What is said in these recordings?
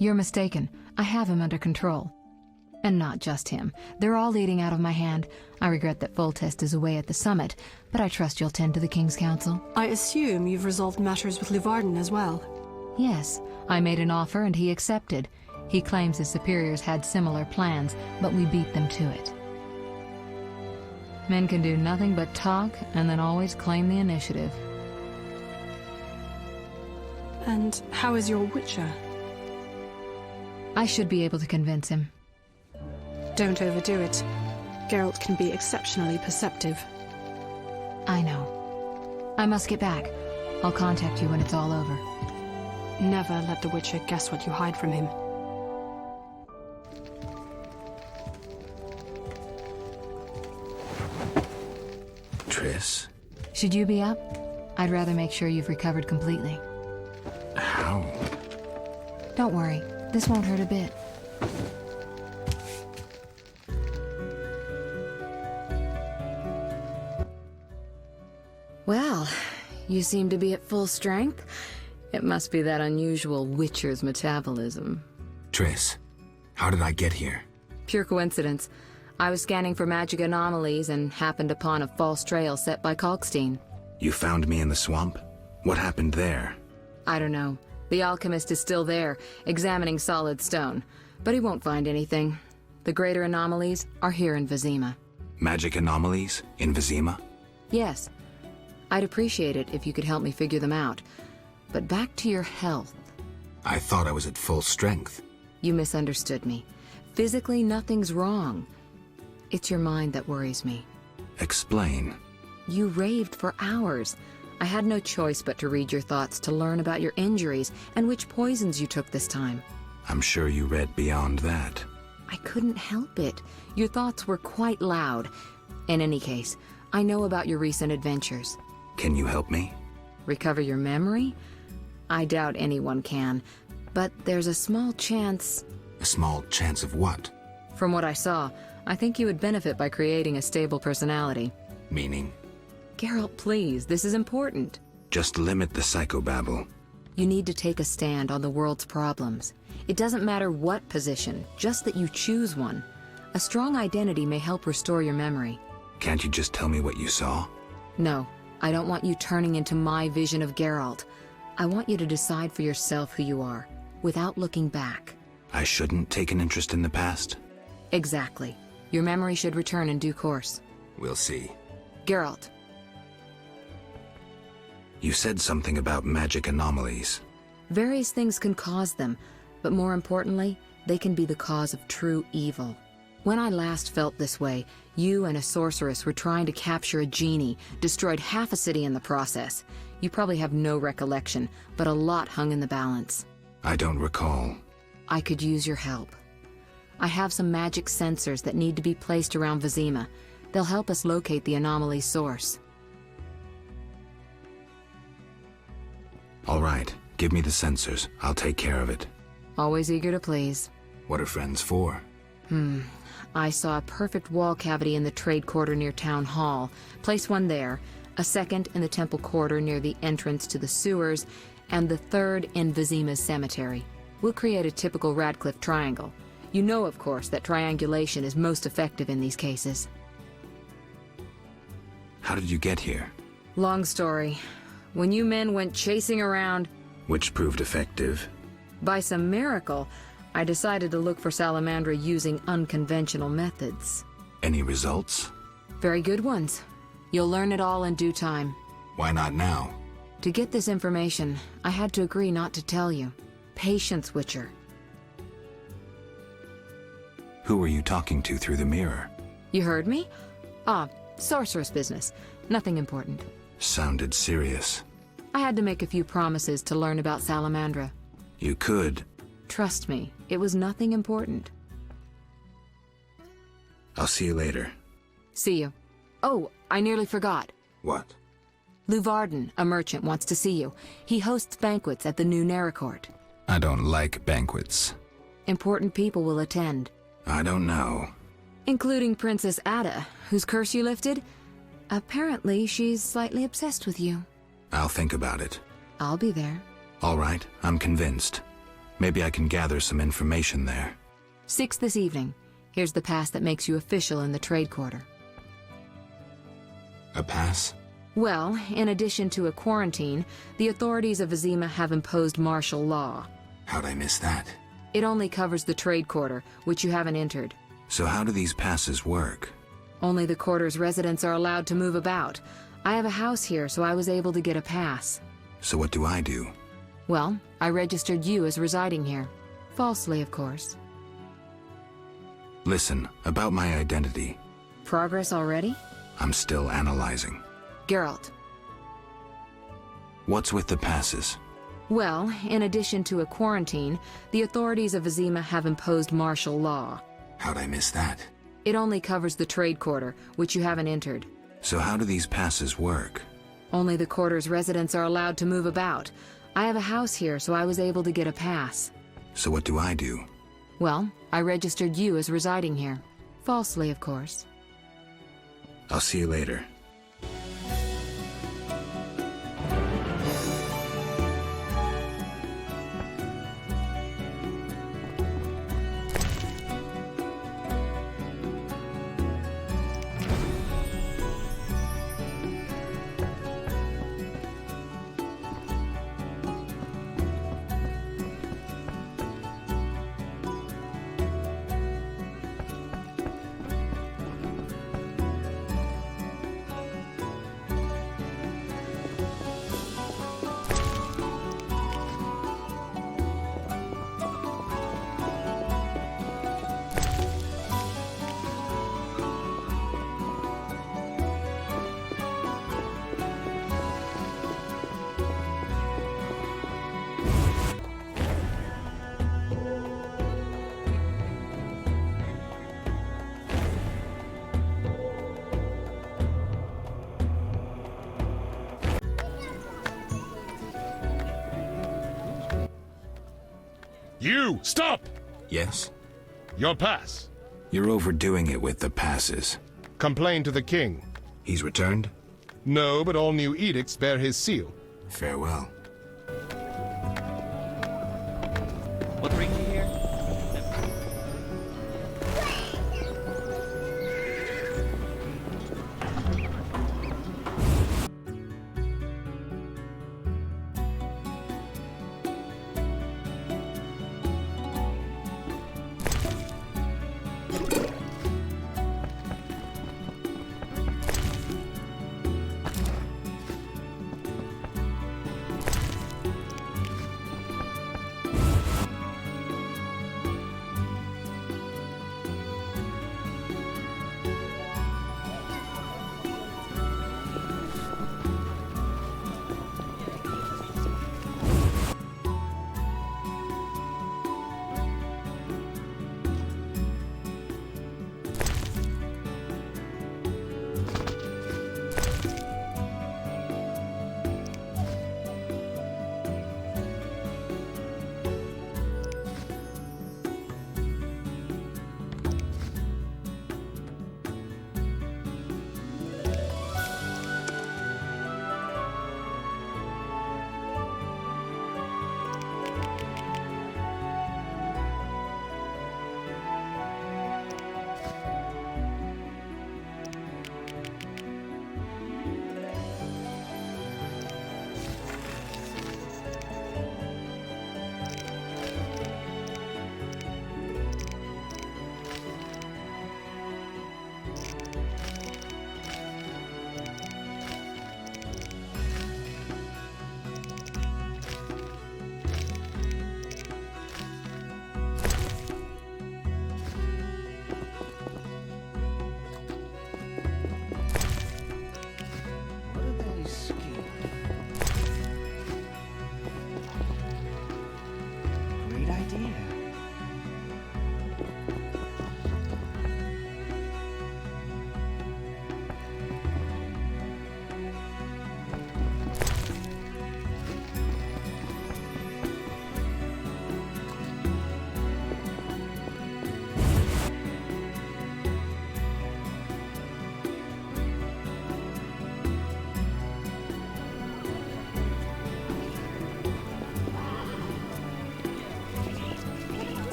You're mistaken. I have him under control. And not just him. They're all eating out of my hand. I regret that Foltest is away at the summit, but I trust you'll tend to the King's Council. I assume you've resolved matters with Wyvern as well. Yes, I made an offer and he accepted. He claims his superiors had similar plans, but we beat them to it. Men can do nothing but talk and then always claim the initiative. And how is your Witcher? I should be able to convince him. Don't overdo it. Geralt can be exceptionally perceptive. I know. I must get back. I'll contact you when it's all over. Never let the Witcher guess what you hide from him. Triss? Should you be up? I'd rather make sure you've recovered completely. How? Don't worry. This won't hurt a bit. Well, you seem to be at full strength. It must be that unusual Witcher's metabolism. Triss, how did I get here? Pure coincidence. I was scanning for magic anomalies and happened upon a false trail set by Kalkstein. You found me in the swamp? What happened there? I don't know. The alchemist is still there, examining solid stone. But he won't find anything. The greater anomalies are here in Vizima. Magic anomalies in Vizima? Yes. I'd appreciate it if you could help me figure them out. But back to your health. I thought I was at full strength. You misunderstood me. Physically, nothing's wrong. It's your mind that worries me. Explain. You raved for hours. I had no choice but to read your thoughts to learn about your injuries and which poisons you took this time. I'm sure you read beyond that. I couldn't help it. Your thoughts were quite loud. In any case, I know about your recent adventures. Can you help me? Recover your memory? I doubt anyone can, but there's a small chance... A small chance of what? From what I saw, I think you would benefit by creating a stable personality. Meaning? Geralt, please, this is important. Just limit the psychobabble. You need to take a stand on the world's problems. It doesn't matter what position, just that you choose one. A strong identity may help restore your memory. Can't you just tell me what you saw? No, I don't want you turning into my vision of Geralt. I want you to decide for yourself who you are, without looking back. I shouldn't take an interest in the past? Exactly. Your memory should return in due course. We'll see. Geralt. You said something about magic anomalies. Various things can cause them, but more importantly, they can be the cause of true evil. When I last felt this way, you and a sorceress were trying to capture a genie, destroyed half a city in the process. You probably have no recollection, but a lot hung in the balance. I don't recall. I could use your help. I have some magic sensors that need to be placed around Vizima. They'll help us locate the anomaly's source. All right, give me the sensors. I'll take care of it. Always eager to please. What are friends for? I saw a perfect wall cavity in the trade quarter near Town Hall. Place one there, a second in the temple quarter near the entrance to the sewers, and the third in Vizima's cemetery. We'll create a typical Radcliffe triangle. You know, of course, that triangulation is most effective in these cases. How did you get here? Long story. When you men went chasing around... Which proved effective. By some miracle, I decided to look for Salamandra using unconventional methods. Any results? Very good ones. You'll learn it all in due time. Why not now? To get this information, I had to agree not to tell you. Patience, Witcher. Who were you talking to through the mirror? You heard me? Sorceress business. Nothing important. Sounded serious. I had to make a few promises to learn about Salamandra. You could. Trust me, it was nothing important. I'll see you later. See you. Oh, I nearly forgot. What? Luvarden, a merchant, wants to see you. He hosts banquets at the new Naracourt. I don't like banquets. Important people will attend. I don't know. Including Princess Ada, whose curse you lifted. Apparently, she's slightly obsessed with you. I'll think about it. I'll be there. All right, I'm convinced. Maybe I can gather some information there. 6 this evening. Here's the pass that makes you official in the trade quarter. A pass? Well, in addition to a quarantine, the authorities of Vizima have imposed martial law. How'd I miss that? It only covers the trade quarter, which you haven't entered. So how do these passes work? Only the quarter's residents are allowed to move about. I have a house here, so I was able to get a pass. So what do I do? Well, I registered you as residing here. Falsely, of course. Listen, about my identity. Progress already? I'm still analyzing. Geralt. What's with the passes? Well, in addition to a quarantine, the authorities of Vizima have imposed martial law. How'd I miss that? It only covers the trade quarter, which you haven't entered. So how do these passes work? Only the quarter's residents are allowed to move about. I have a house here, so I was able to get a pass. So what do I do? Well, I registered you as residing here. Falsely, of course. I'll see you later. You! Stop! Yes? Your pass. You're overdoing it with the passes. Complain to the king. He's returned? No, but all new edicts bear his seal. Farewell. What brings you here?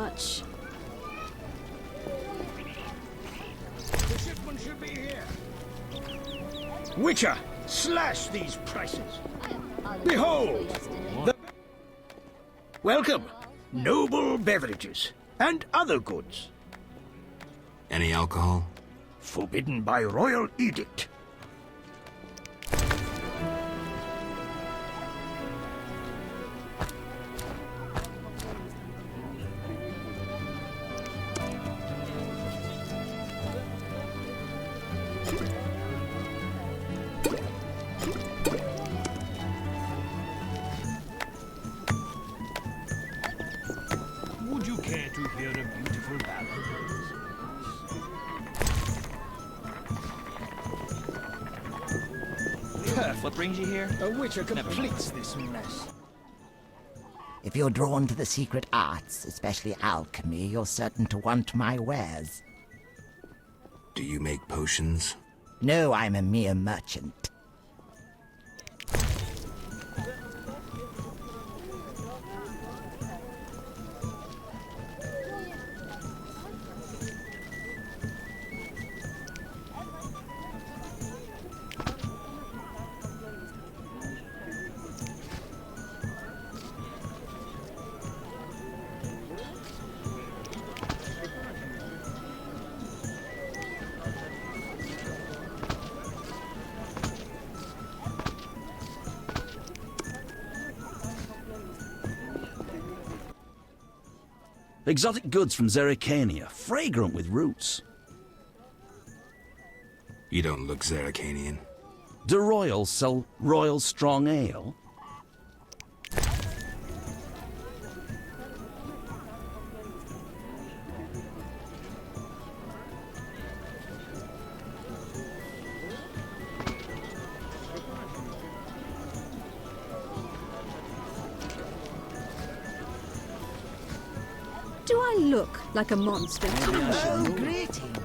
much. The shipment should be here. Witcher, slash these prices. Behold, the... Welcome, noble beverages and other goods. Any alcohol? Forbidden by royal edict. Would you care to hear a beautiful ballad? What brings you here? A witcher completes this mess. If you're drawn to the secret arts, especially alchemy, you're certain to want my wares. Do you make potions? No, I'm a mere merchant. Exotic goods from Zerrikania, fragrant with roots. You don't look Zerrikanian. Do royals sell royal strong ale? Do I look like a monster? Oh, greetings.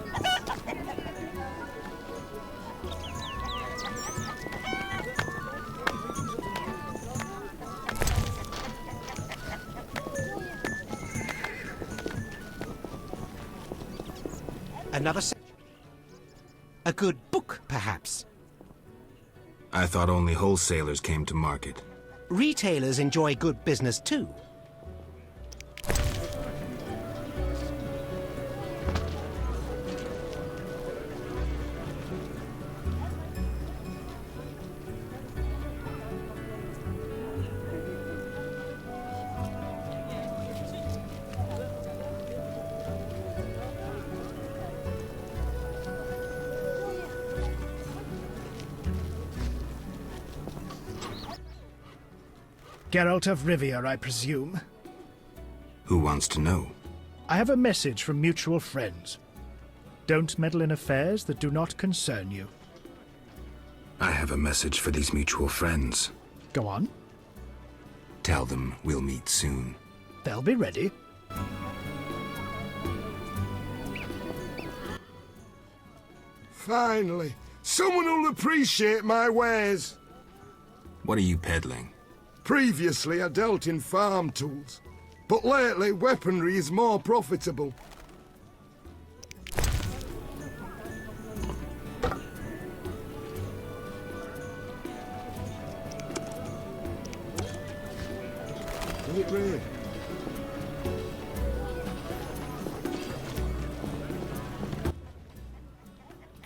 Another a good book, perhaps. I thought only wholesalers came to market. Retailers enjoy good business too. Geralt of Rivia, I presume. Who wants to know? I have a message from mutual friends. Don't meddle in affairs that do not concern you. I have a message for these mutual friends. Go on. Tell them we'll meet soon. They'll be ready. Finally, someone who'll appreciate my wares. What are you peddling? Previously, I dealt in farm tools, but lately, weaponry is more profitable. Is it really?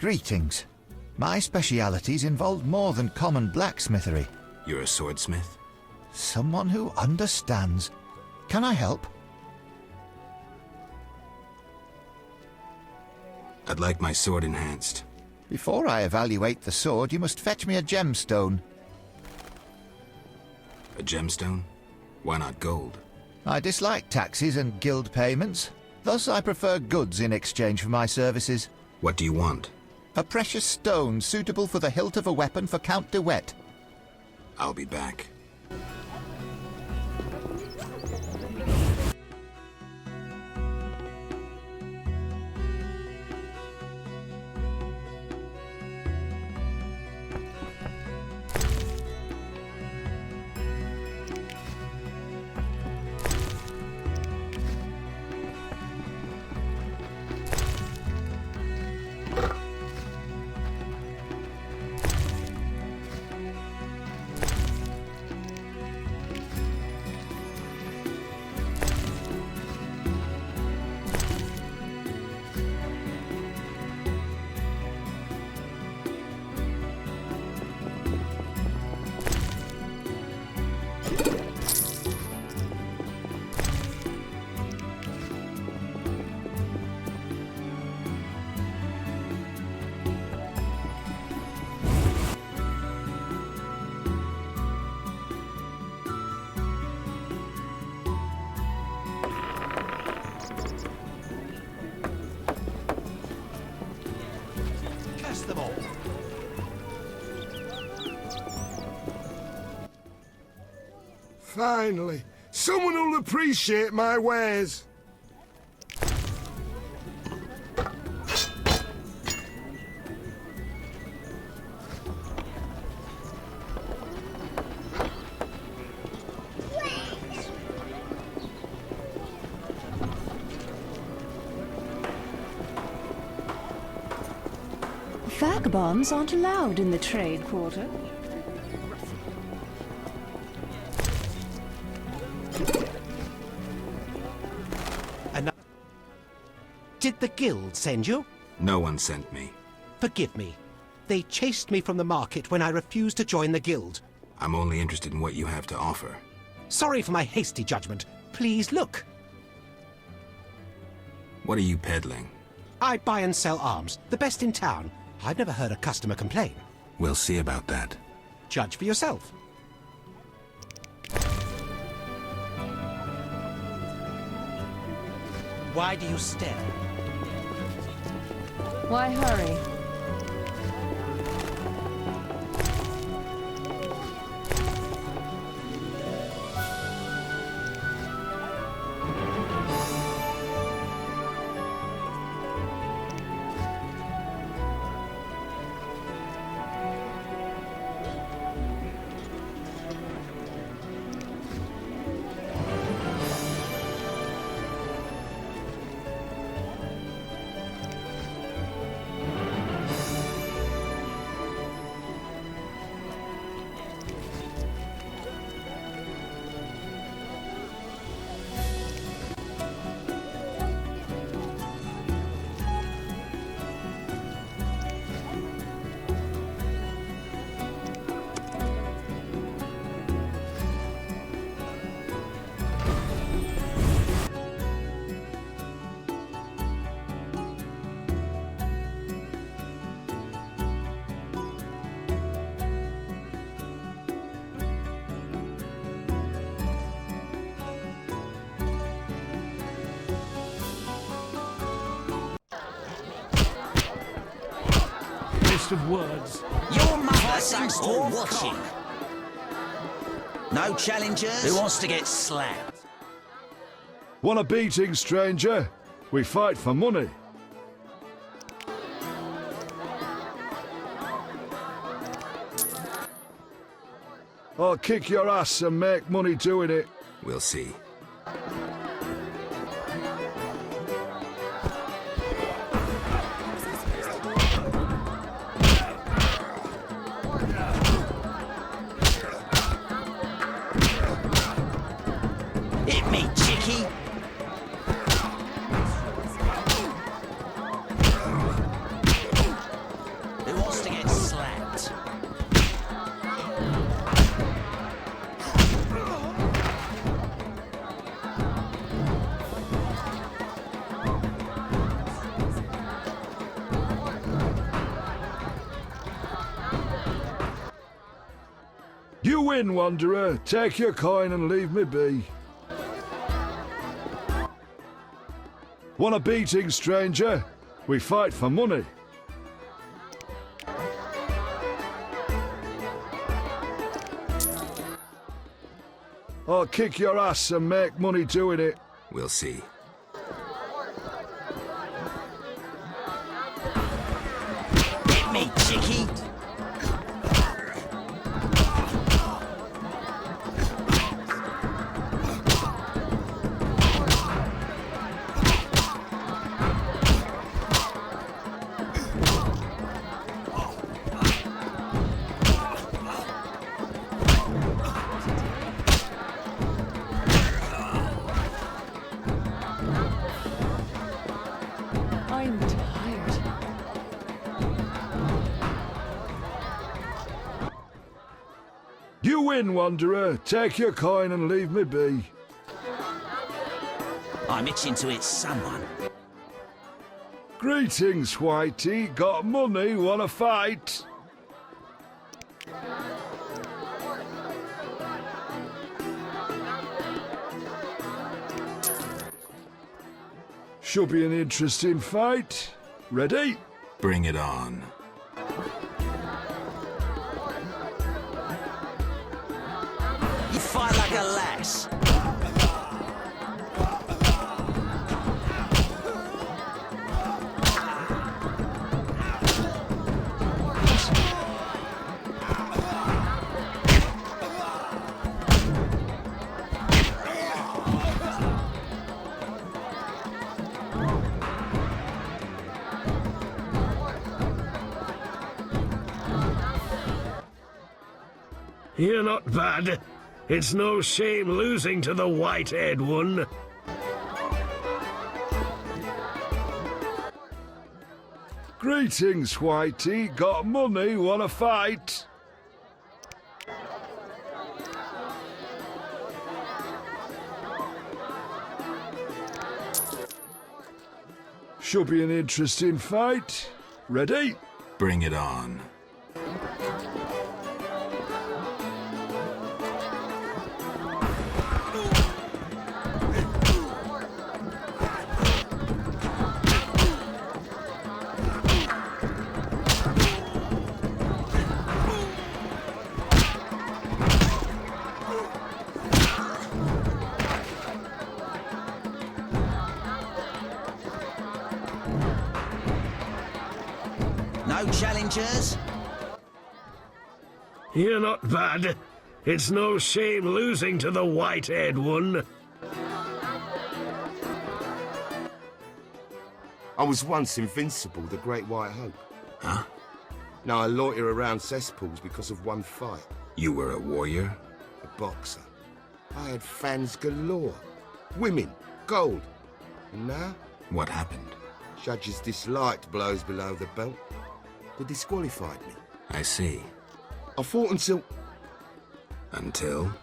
Greetings. My specialities involve more than common blacksmithery. You're a swordsmith? Someone who understands. Can I help? I'd like my sword enhanced. Before I evaluate the sword, you must fetch me a gemstone. A gemstone? Why not gold? I dislike taxes and guild payments. Thus I prefer goods in exchange for my services. What do you want? A precious stone suitable for the hilt of a weapon for Count de Wet. I'll be back. Curse them all. Finally, someone who'll appreciate my wares. Vagabonds aren't allowed in the trade quarter. Did the guild send you? No one sent me. Forgive me. They chased me from the market when I refused to join the guild. I'm only interested in what you have to offer. Sorry for my hasty judgment. Please look. What are you peddling? I buy and sell arms, the best in town. I've never heard a customer complain. We'll see about that. Judge for yourself. Why do you stare? Why hurry? Of words. Your mother seems to watching. No challengers? Who wants to get slapped? Want a beating, stranger? We fight for money. I'll kick your ass and make money doing it. We'll see. You win, Wanderer. Take your coin and leave me be. Want a beating, stranger? We fight for money. I'll kick your ass and make money doing it. We'll see. Hit me, chickie. I'm tired. You win, Wanderer. Take your coin and leave me be. I'm itching to hit someone. Greetings, Whitey. Got money, wanna fight? Should be an interesting fight. Ready? Bring it on. ass. You're not bad. It's no shame losing to the white-haired one. Greetings, Whitey. Got money, wanna fight? Should be an interesting fight. Ready? Bring it on. No challengers? You're not bad. It's no shame losing to the white-haired one. I was once invincible, the Great White Hope. Huh? Now I loiter around cesspools because of one fight. You were a warrior? A boxer. I had fans galore. Women, gold. And now? What happened? Judges disliked blows below the belt. They disqualified me. I see. I fought until... Until?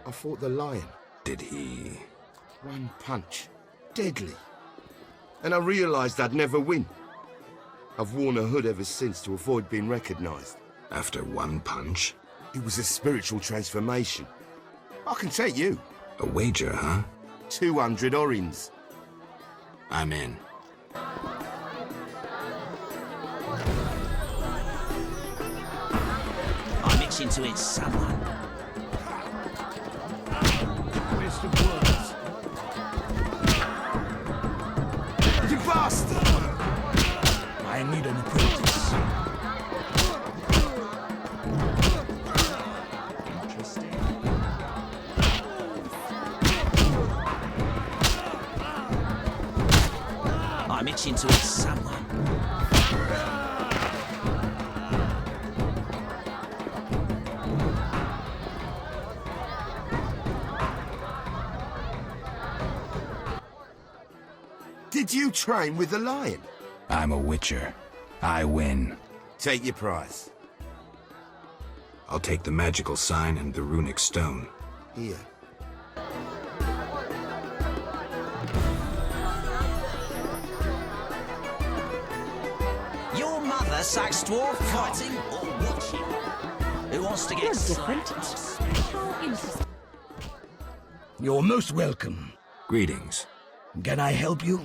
I fought the lion. Did he... One punch. Deadly. And I realised I'd never win. I've worn a hood ever since to avoid being recognised. After one punch? It was a spiritual transformation. I can take you. A wager, huh? 200 orins. I'm in. I mix into it someone. Waste of words. You bastard! I need an apprentice. Interesting. I'm itching to hit someone. Did you train with the lion? I'm a witcher. I win. Take your prize. I'll take the magical sign and the runic stone. Here. Your mother sucks dwarf fighting or watching? Who wants to get different. slapped? How interesting. You're most welcome. Greetings. Can I help you?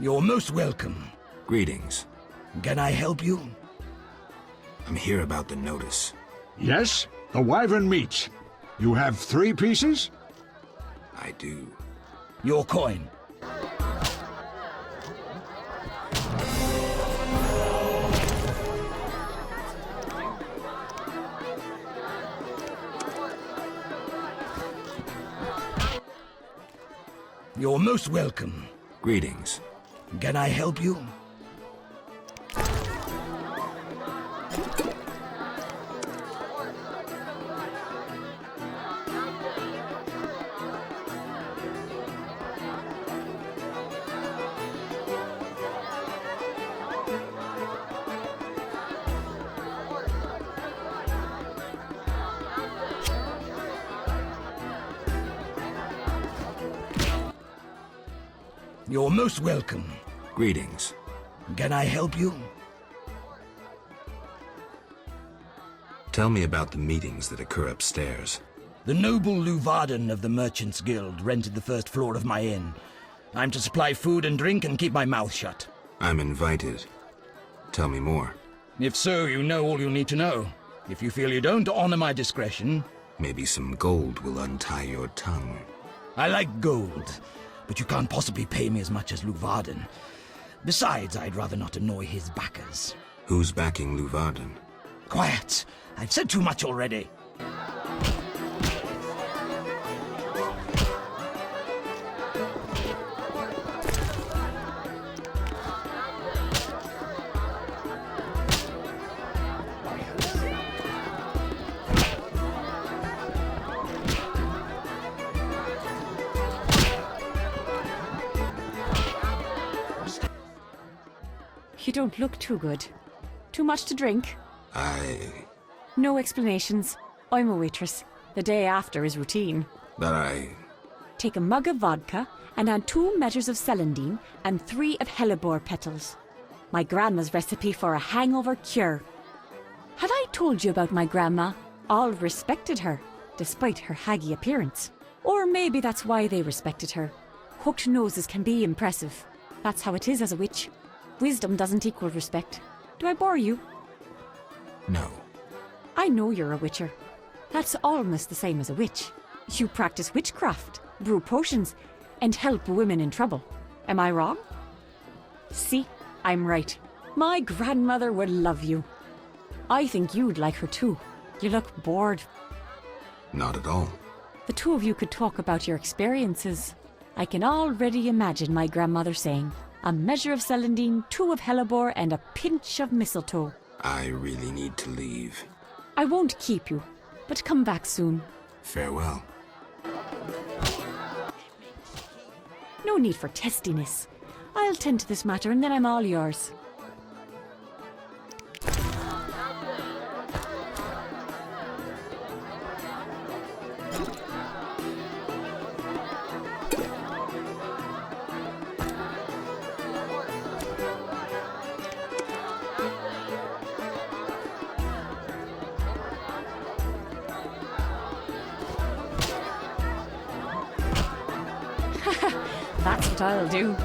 You're most welcome. Greetings. Can I help you? I'm here about the notice. Yes, the Wyvern meets. You have 3 pieces? I do. Your coin. You're most welcome. Greetings. Can I help you? You're most welcome. Greetings. Can I help you? Tell me about the meetings that occur upstairs. The noble Luvarden of the Merchants Guild rented the first floor of my inn. I'm to supply food and drink and keep my mouth shut. I'm invited. Tell me more. If so, you know all you need to know. If you feel you don't honor my discretion... Maybe some gold will untie your tongue. I like gold, but you can't possibly pay me as much as Luvarden. Besides, I'd rather not annoy his backers. Who's backing Luvarden? Quiet! I've said too much already. You don't look too good. Too much to drink? No explanations. I'm a waitress. The day after is routine. Take a mug of vodka and add 2 measures of celandine and 3 of hellebore petals. My grandma's recipe for a hangover cure. Had I told you about my grandma, all respected her, despite her haggy appearance. Or maybe that's why they respected her. Hooked noses can be impressive. That's how it is as a witch. Wisdom doesn't equal respect. Do I bore you? No. I know you're a witcher. That's almost the same as a witch. You practice witchcraft, brew potions, and help women in trouble. Am I wrong? See, I'm right. My grandmother would love you. I think you'd like her too. You look bored. Not at all. The 2 of you could talk about your experiences. I can already imagine my grandmother saying, a measure of celandine, 2 of hellebore, and a pinch of mistletoe. I really need to leave. I won't keep you, but come back soon. Farewell. No need for testiness. I'll tend to this matter and then I'm all yours. That's what I'll do.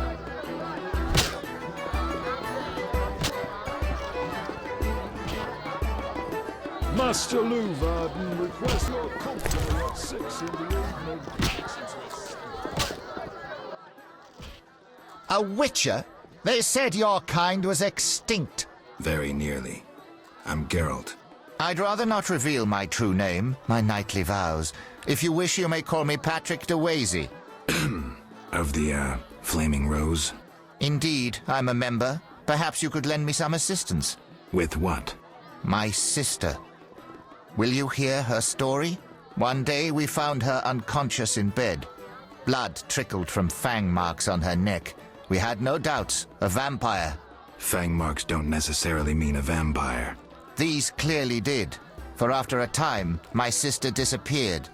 Master Luvarden requests your company at 6 in the evening. A witcher? They said your kind was extinct. Very nearly. I'm Geralt. I'd rather not reveal my true name, my knightly vows. If you wish, you may call me Patrick de Wazy. Of the, Flaming Rose? Indeed, I'm a member. Perhaps you could lend me some assistance. With what? My sister. Will you hear her story? One day we found her unconscious in bed. Blood trickled from fang marks on her neck. We had no doubts. A vampire. Fang marks don't necessarily mean a vampire. These clearly did. For after a time, my sister disappeared.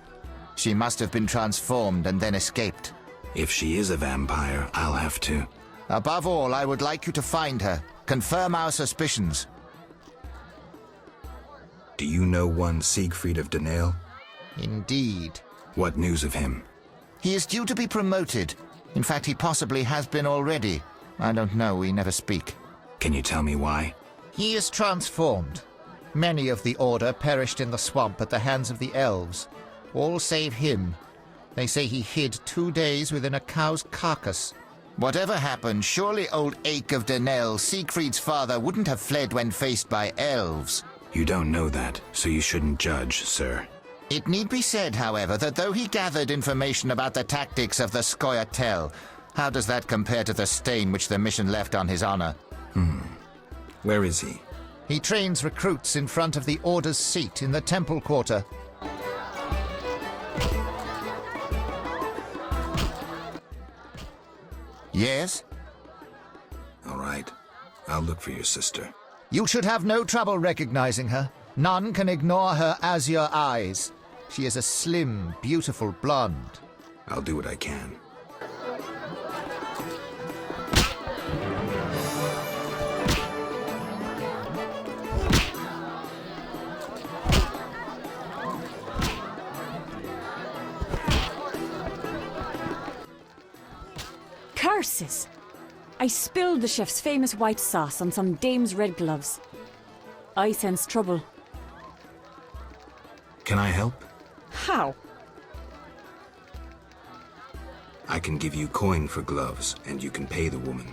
She must have been transformed and then escaped. If she is a vampire, I'll have to... Above all, I would like you to find her. Confirm our suspicions. Do you know one Siegfried of Danale? Indeed. What news of him? He is due to be promoted. In fact, he possibly has been already. I don't know, we never speak. Can you tell me why? He is transformed. Many of the Order perished in the swamp at the hands of the elves. All save him. They say he hid 2 days within a cow's carcass. Whatever happened, surely old Ache of Denel, Siegfried's father, wouldn't have fled when faced by elves. You don't know that, so you shouldn't judge, sir. It need be said, however, that though he gathered information about the tactics of the Scoia'tael, how does that compare to the stain which the mission left on his honor? Where is he? He trains recruits in front of the Order's seat in the Temple Quarter. Yes? All right. I'll look for your sister. You should have no trouble recognizing her. None can ignore her azure eyes. She is a slim, beautiful blonde. I'll do what I can. Curses! I spilled the chef's famous white sauce on some dame's red gloves. I sense trouble. Can I help? How? I can give you coin for gloves, and you can pay the woman.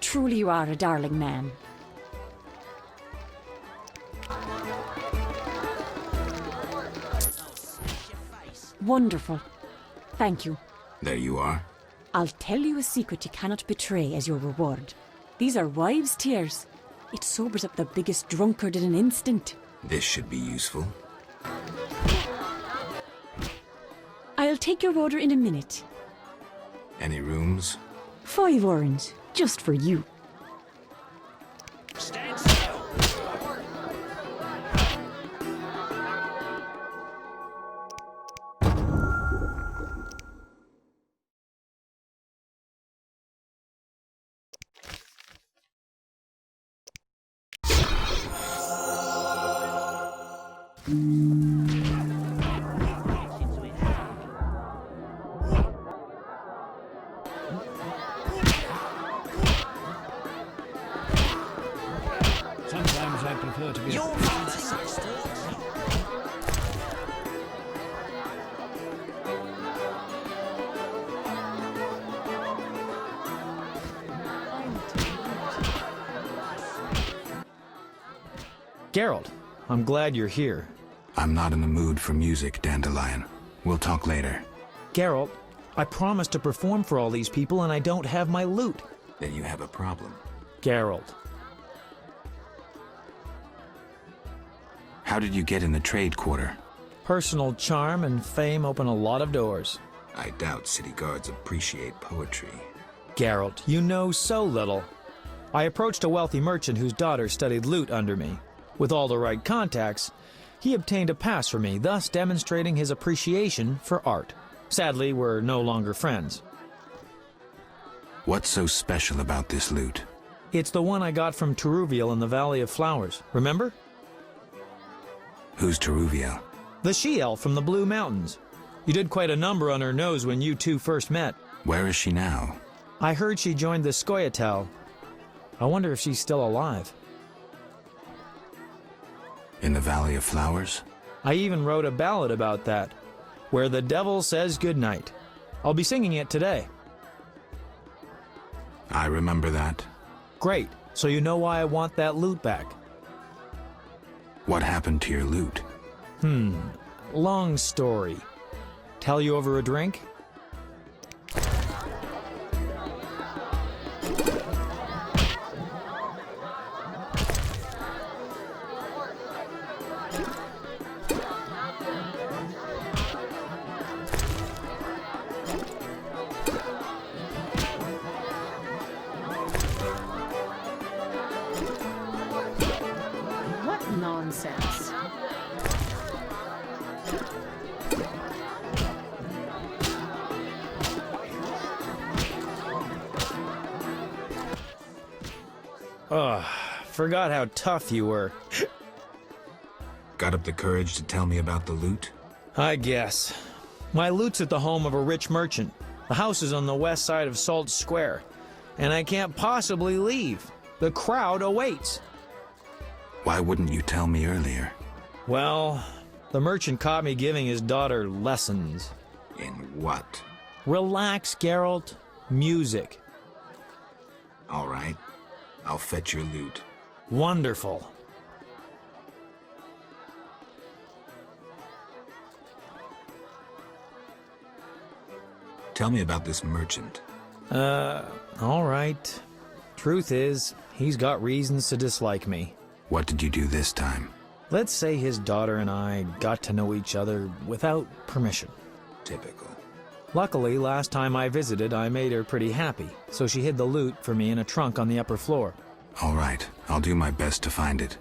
Truly you are a darling man. Wonderful. Thank you. There you are. I'll tell you a secret you cannot betray as your reward. These are wives' tears. It sobers up the biggest drunkard in an instant. This should be useful. I'll take your order in a minute. Any rooms? 5 orange, just for you. Stand still. Sometimes I prefer to be... Your mother sucks Geralt, I'm glad you're here. I'm not in the mood for music, Dandelion. We'll talk later. Geralt, I promised to perform for all these people and I don't have my lute. Then you have a problem. Geralt. How did you get in the trade quarter? Personal charm and fame open a lot of doors. I doubt city guards appreciate poetry. Geralt, you know so little. I approached a wealthy merchant whose daughter studied lute under me. With all the right contacts, he obtained a pass for me, thus demonstrating his appreciation for art. Sadly, we're no longer friends. What's so special about this lute? It's the one I got from Teruviel in the Valley of Flowers, remember? Who's Teruviel? The she-elf from the Blue Mountains. You did quite a number on her nose when you two first met. Where is she now? I heard she joined the Scoia'tael. I wonder if she's still alive. In the Valley of Flowers? I even wrote a ballad about that, where the devil says goodnight. I'll be singing it today. I remember that. Great, so you know why I want that lute back. What happened to your lute? Long story. Tell you over a drink? What nonsense. Forgot how tough you were. Got up the courage to tell me about the lute? I guess. My lute's at the home of a rich merchant. The house is on the west side of Salt Square, And I can't possibly leave. The crowd awaits. Why wouldn't you tell me earlier? Well, the merchant caught me giving his daughter lessons. In what? Relax, Geralt. Music. All right. I'll fetch your lute. Wonderful. Tell me about this merchant. All right. Truth is, he's got reasons to dislike me. What did you do this time? Let's say his daughter and I got to know each other without permission. Typical. Luckily, last time I visited, I made her pretty happy, so she hid the loot for me in a trunk on the upper floor. All right. I'll do my best to find it.